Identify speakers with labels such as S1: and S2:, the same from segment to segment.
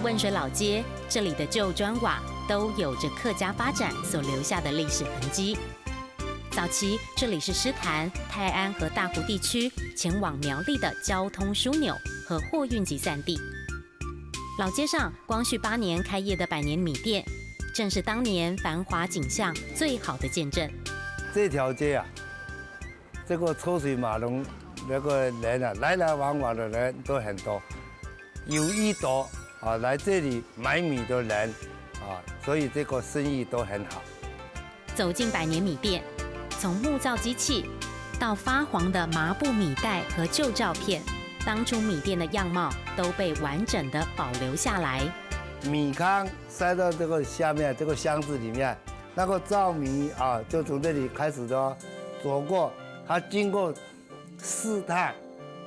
S1: 汶水老街，这里的旧砖瓦都有着客家发展所留下的历史痕迹。早期这里是狮潭、泰安和大湖地区前往苗栗的交通枢纽和货运集散地。老街上光绪8年开业的百年米店，正是当年繁华景象最好的见证。
S2: 这条街啊，这个车水马龙，那个人啊，来来往往的人都很多，有一多啊来这里买米的人啊，所以这个生意都很好。
S1: 走进百年米店，从木造机器到发黄的麻布米袋和旧照片，当初米店的样貌都被完整的保留下来。
S2: 米糠塞到这个下面这个箱子里面，那个糙米啊，就从这里开始的走过，它经过试探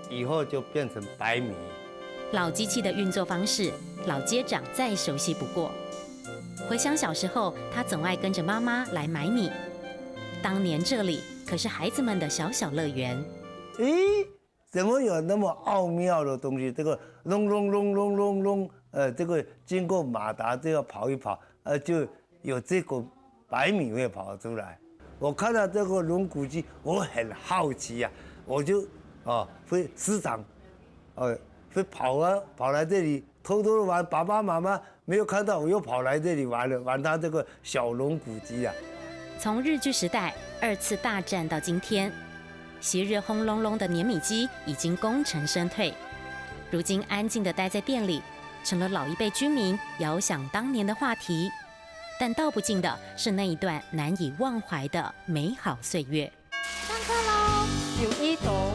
S2: 以后就变成白米。
S1: 老机器的运作方式，老街长再熟悉不过。回想小时候，他总爱跟着妈妈来买米。当年这里可是孩子们的小小乐园。
S2: 咦，怎么有那么奥妙的东西？这个隆隆隆隆隆隆，这个经过马达这样跑一跑，就有这个白米会跑出来。我看到这个龙骨鸡，我很好奇呀、我就会时常，会跑来这里偷偷的玩，爸爸妈妈没有看到，我又跑来这里玩了，玩他这个小龙骨鸡啊。
S1: 从日据时代2次大战到今天，昔日轰隆隆的碾米机已经功成身退，如今安静地待在店里，成了老一辈居民遥想当年的话题。但道不尽的是那一段难以忘怀的美好岁月。
S3: 上课喽！有一朵